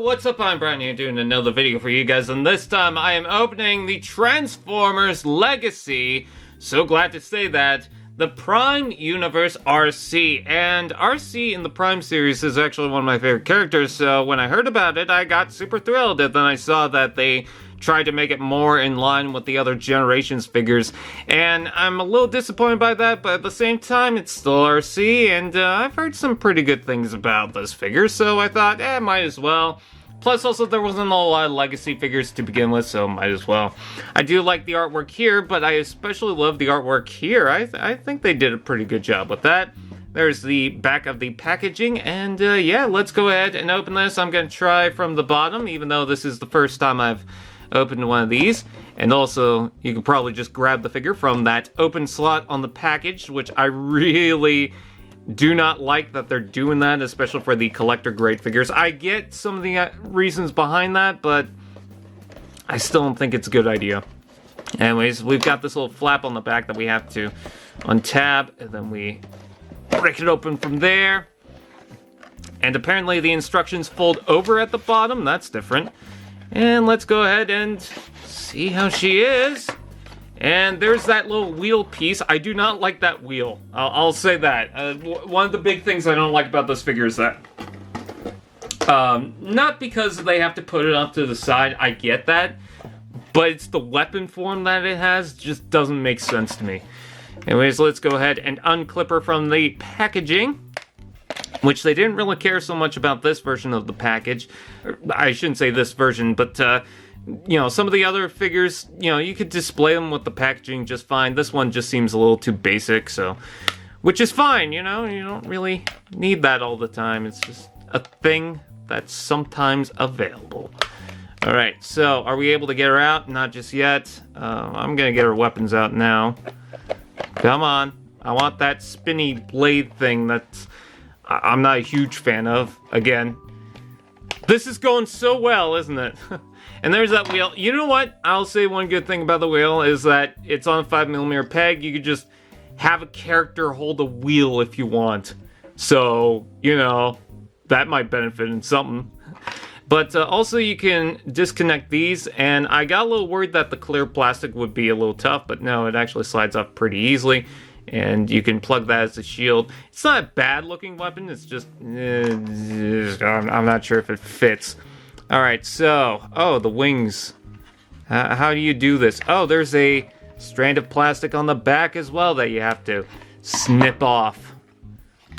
what's up? I'm Brian here doing another video for you guys, and this time I am opening the Transformers Legacy. So glad to say that. The Prime Universe Arcee, and Arcee in the Prime series is actually one of my favorite characters, so when I heard about it, I got super thrilled, and then I saw that they tried to make it more in line with the other Generations figures, and I'm a little disappointed by that, but at the same time, it's still Arcee, and I've heard some pretty good things about this figure, so I thought, might as well. Plus, also, there wasn't a lot of Legacy figures to begin with, so might as well. I do like the artwork here, but I especially love the artwork here. I think they did a pretty good job with that. There's the back of the packaging, and yeah, let's go ahead and open this. I'm going to try from the bottom, even though this is the first time I've opened one of these. And also, you can probably just grab the figure from that open slot on the package, which I really do not like that they're doing that, especially for the collector grade figures. I get some of the reasons behind that, but I still don't think it's a good idea. Anyways, we've got this little flap on the back that we have to untab, and then we break it open from there. And apparently the instructions fold over at the bottom. That's different. And let's go ahead and see how she is. And there's that little wheel piece. I do not like that wheel. I'll say that. One of the big things I don't like about this figure is that. Not because they have to put it up to the side, I get that. But it's the weapon form that it has, just doesn't make sense to me. Anyways, let's go ahead and unclip her from the packaging. Which they didn't really care so much about this version of the package. I shouldn't say this version, but you know, some of the other figures, you know, you could display them with the packaging just fine. This one just seems a little too basic, so, which is fine, you know, you don't really need that all the time. It's just a thing that's sometimes available. All right, so are we able to get her out? Not just yet. I'm gonna get her weapons out now. Come on, I want that spinny blade thing that's I'm not a huge fan of. Again, this is going so well, isn't it? And there's that wheel. You know what? I'll say one good thing about the wheel is that it's on a 5mm peg. You could just have a character hold a wheel if you want. So, you know, that might benefit in something. But also you can disconnect these, and I got a little worried that the clear plastic would be a little tough, but no, it actually slides off pretty easily. And you can plug that as a shield. It's not a bad looking weapon, it's just, I'm not sure if it fits. Alright, so, oh, the wings. How do you do this? Oh, there's a strand of plastic on the back as well that you have to snip off.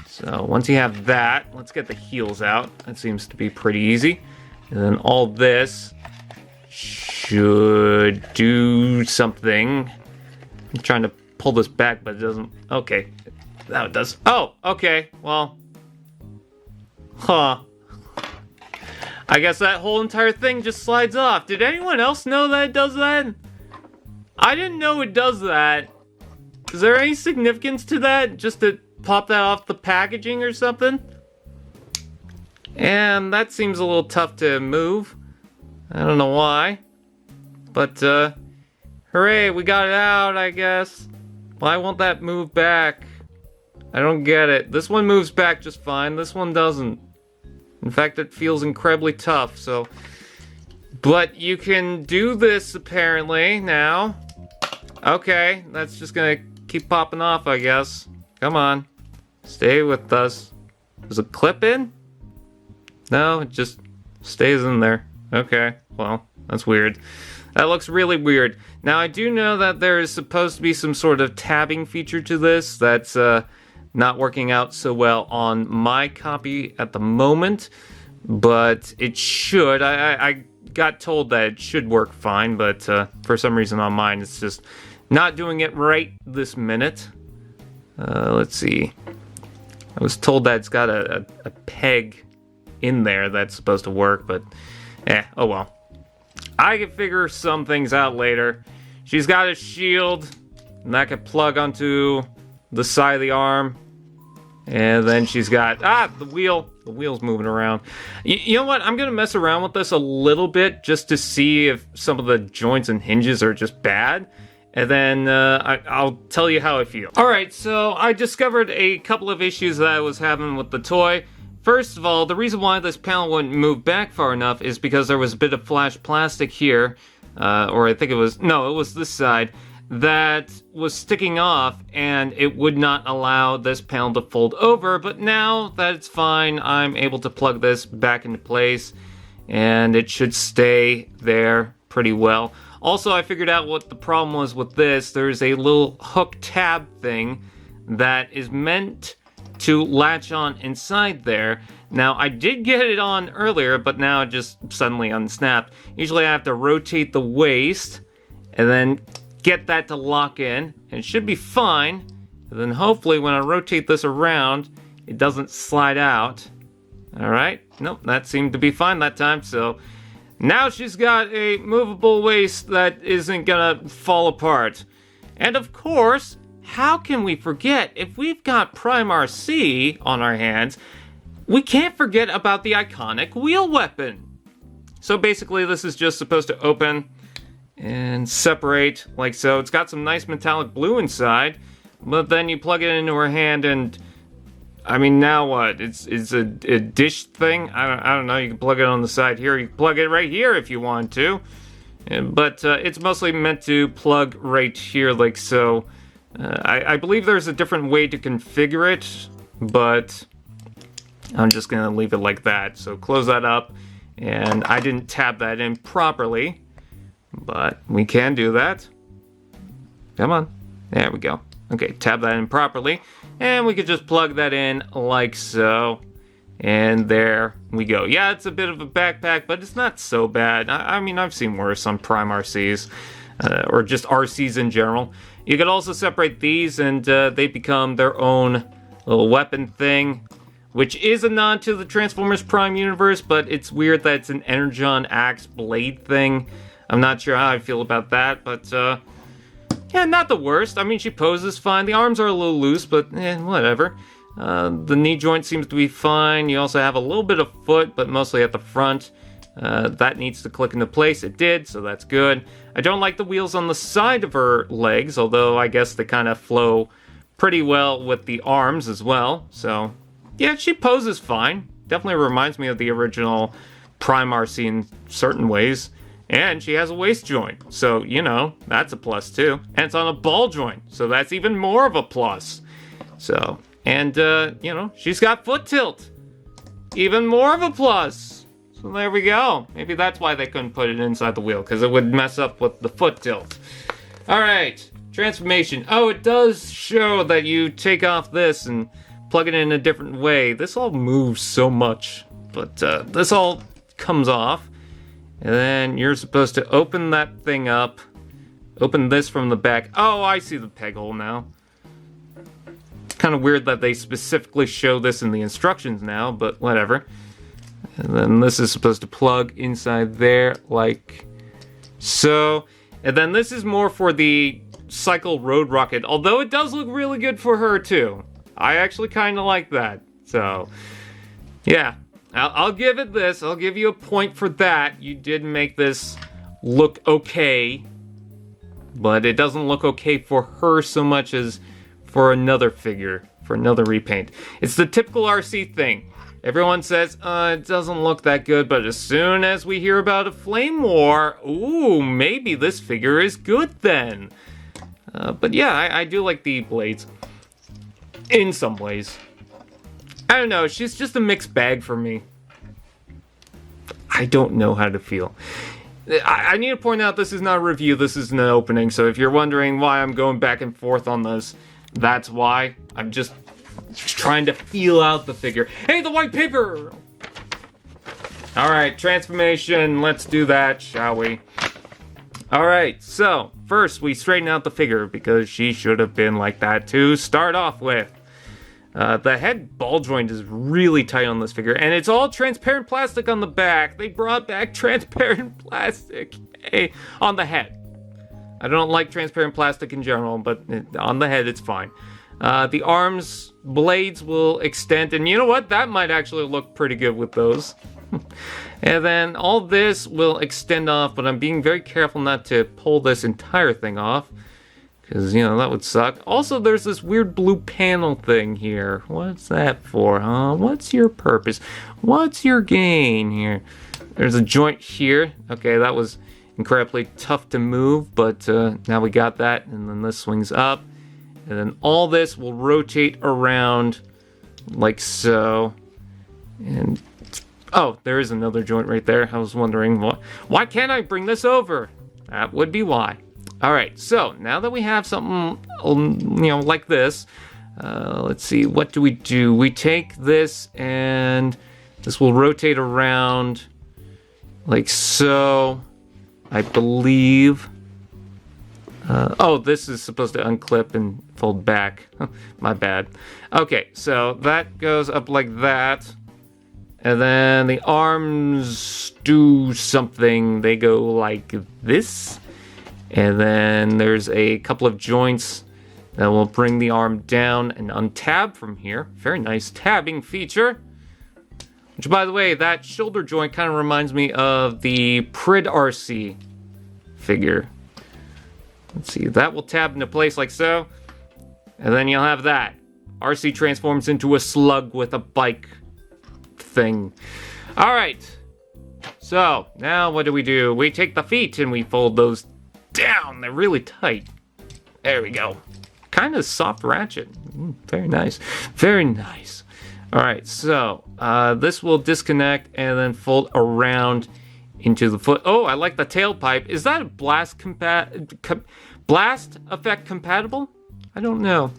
So, once you have that, let's get the heels out. That seems to be pretty easy. And then all this should do something. I'm trying to pull this back, but it doesn't. Okay, now it does. Oh, okay, well. Huh. I guess that whole entire thing just slides off. Did anyone else know that it does that? I didn't know it does that. Is there any significance to that? Just to pop that off the packaging or something? And that seems a little tough to move. I don't know why. But, hooray, we got it out, I guess. Why won't that move back? I don't get it. This one moves back just fine. This one doesn't. In fact, it feels incredibly tough, so. But you can do this, apparently, now. Okay, that's just gonna keep popping off, I guess. Come on. Stay with us. Does it clip in? No, it just stays in there. Okay, well, that's weird. That looks really weird. Now, I do know that there is supposed to be some sort of tabbing feature to this that's not working out so well on my copy at the moment, but it should. I got told that it should work fine, but for some reason on mine, it's just not doing it right this minute. Let's see. I was told that it's got a peg in there that's supposed to work, but oh well. I can figure some things out later. She's got a shield, and that can plug onto the side of the arm. And then she's got, the wheel. The wheel's moving around. You know what? I'm going to mess around with this a little bit just to see if some of the joints and hinges are just bad. And then I'll tell you how I feel. Alright, so I discovered a couple of issues that I was having with the toy. First of all, the reason why this panel wouldn't move back far enough is because there was a bit of flash plastic here, or I think it was this side, that was sticking off, and it would not allow this panel to fold over, but now that it's fine, I'm able to plug this back into place, and it should stay there pretty well. Also, I figured out what the problem was with this. There's a little hook tab thing that is meant to latch on inside there. Now, I did get it on earlier, but now it just suddenly unsnapped. Usually I have to rotate the waist and then get that to lock in, and it should be fine. And then hopefully when I rotate this around, it doesn't slide out. Alright, nope, that seemed to be fine that time, so now she's got a movable waist that isn't gonna fall apart. And of course, how can we forget, if we've got Prime Arcee on our hands, we can't forget about the iconic wheel weapon. So basically this is just supposed to open and separate like so. It's got some nice metallic blue inside, but then you plug it into her hand and, I mean, now what? It's a dish thing? I don't know, you can plug it on the side here, you can plug it right here if you want to. But it's mostly meant to plug right here like so. I believe there's a different way to configure it, but I'm just going to leave it like that. So close that up, and I didn't tab that in properly, but we can do that. Come on. There we go. Okay, tab that in properly, and we could just plug that in like so, and there we go. Yeah, it's a bit of a backpack, but it's not so bad. I mean, I've seen worse on Prime Arcees, or just Arcees in general. You could also separate these, and they become their own little weapon thing, which is a nod to the Transformers Prime universe, but it's weird that it's an Energon Axe blade thing. I'm not sure how I feel about that, but yeah, not the worst. I mean, she poses fine. The arms are a little loose, but whatever. The knee joint seems to be fine. You also have a little bit of foot, but mostly at the front. That needs to click into place. It did, so that's good. I don't like the wheels on the side of her legs, although I guess they kind of flow pretty well with the arms as well. So, yeah, she poses fine. Definitely reminds me of the original Prime Arcee in certain ways. And she has a waist joint, so, you know, that's a plus too. And it's on a ball joint, so that's even more of a plus. So, and, you know, she's got foot tilt. Even more of a plus. So there we go. Maybe that's why they couldn't put it inside the wheel, because it would mess up with the foot tilt. Alright, transformation. Oh, it does show that you take off this and plug it in a different way. This all moves so much, but this all comes off. And then you're supposed to open that thing up. Open this from the back. Oh, I see the peg hole now. It's kind of weird that they specifically show this in the instructions now, but whatever. And then this is supposed to plug inside there, like so. And then this is more for the Cycle Road Rocket, although it does look really good for her, too. I actually kind of like that. So, yeah. I'll give it this. I'll give you a point for that. You did make this look okay. But it doesn't look okay for her so much as for another figure, for another repaint. It's the typical Arcee thing. Everyone says, it doesn't look that good, but as soon as we hear about a flame war, ooh, maybe this figure is good then. But yeah, I do like the blades. In some ways. I don't know, she's just a mixed bag for me. I don't know how to feel. I need to point out this is not a review, this is an opening, so if you're wondering why I'm going back and forth on this, that's why. I'm just trying to feel out the figure. Hey, the white paper! Alright, transformation, let's do that, shall we? Alright, so, first we straighten out the figure, because she should have been like that to start off with. The head ball joint is really tight on this figure, and it's all transparent plastic on the back. They brought back transparent plastic on the head. I don't like transparent plastic in general, but on the head it's fine. The arms blades will extend, and you know what? That might actually look pretty good with those. And then all this will extend off, but I'm being very careful not to pull this entire thing off, Because, you know, that would suck. Also, there's this weird blue panel thing here. What's that for, huh? What's your purpose? What's your gain here? There's a joint here. Okay, that was incredibly tough to move, but now we got that. And then this swings up. And then all this will rotate around like so. And, oh, there is another joint right there. I was wondering, why can't I bring this over? That would be why. All right, so now that we have something, you know, like this, let's see, what do? We take this and this will rotate around like so, I believe. Oh, this is supposed to unclip and fold back. My bad. Okay, so that goes up like that. And then the arms do something. They go like this. And then there's a couple of joints that will bring the arm down and untab from here. Very nice tabbing feature. Which, by the way, that shoulder joint kind of reminds me of the Prid Arcee figure. Let's see, that will tab into place like so. And then you'll have that. Arcee transforms into a slug with a bike thing. All right. So, now what do? We take the feet and we fold those down. They're really tight. There we go. Kind of soft ratchet. Very nice. Very nice. All right, so this will disconnect and then fold around into the foot. Oh, I like the tailpipe. Is that a blast effect compatible? I don't know.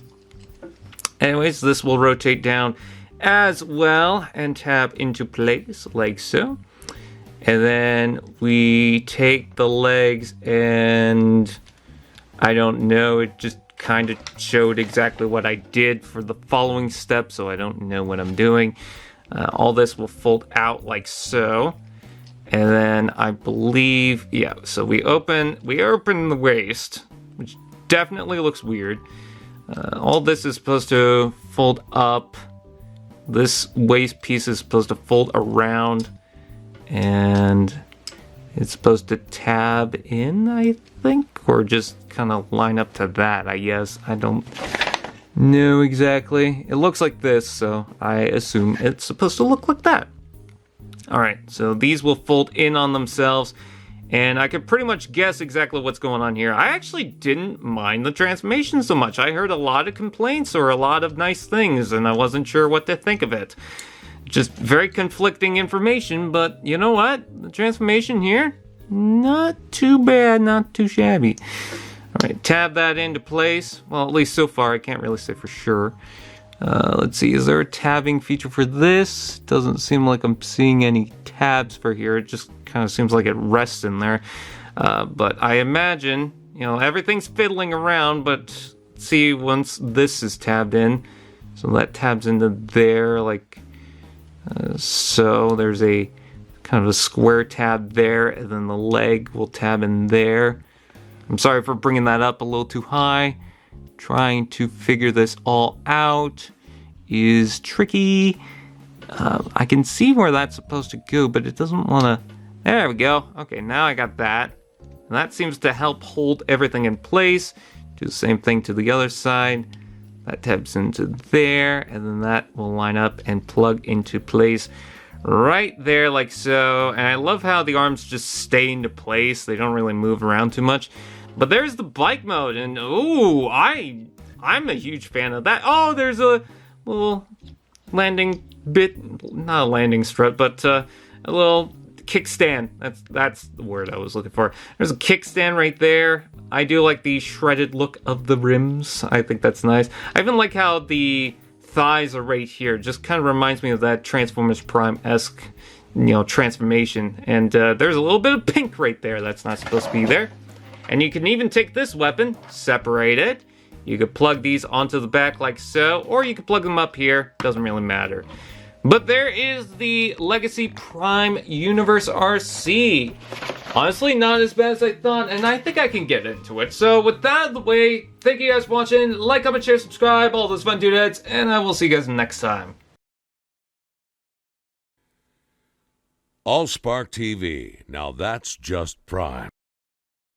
Anyways, this will rotate down as well and tab into place like so. And then we take the legs and I don't know, it just kind of showed exactly what I did for the following step, so I don't know what I'm doing. All this will fold out like so. And then I believe, yeah, so we open the waist, which definitely looks weird. All this is supposed to fold up. This waist piece is supposed to fold around. And it's supposed to tab in, I think, or just kind of line up to that, I guess. I don't know exactly. It looks like this, so I assume it's supposed to look like that. All right, so these will fold in on themselves, and I could pretty much guess exactly what's going on here. I actually didn't mind the transformation so much. I heard a lot of complaints or a lot of nice things, and I wasn't sure what to think of it. Just very conflicting information, but you know what? The transformation here, not too bad, not too shabby. All right, tab that into place. Well, at least so far, I can't really say for sure. Let's see, is there a tabbing feature for this? Doesn't seem like I'm seeing any tabs for here. It just kind of seems like it rests in there. But I imagine, you know, everything's fiddling around, but see, once this is tabbed in, so that tabs into there, like so. There's a kind of a square tab there, and then the leg will tab in there. I'm sorry for bringing that up a little too high. Trying to figure this all out is tricky. I can see where that's supposed to go, but it doesn't want to. There we go. Okay, now I got that. And that seems to help hold everything in place. Do the same thing to the other side. That tabs into there, and then that will line up and plug into place right there like so. And I love how the arms just stay into place. They don't really move around too much. But there's the bike mode, and ooh, I'm a huge fan of that. Oh, there's a little landing bit, not a landing strut, but a little kickstand. That's the word I was looking for. There's a kickstand right there. I do like the shredded look of the rims. I think that's nice. I even like how the thighs are right here. Just kind of reminds me of that Transformers Prime-esque, you know, transformation. And there's a little bit of pink right there that's not supposed to be there. And you can even take this weapon, separate it. You could plug these onto the back like so, or you could plug them up here. Doesn't really matter. But there is the Legacy Prime Universe Arcee. Honestly, not as bad as I thought, and I think I can get into it. So with that out of the way, thank you guys for watching. Like, comment, share, subscribe, all those fun doodads, and I will see you guys next time. AllSpark TV. Now that's just Prime.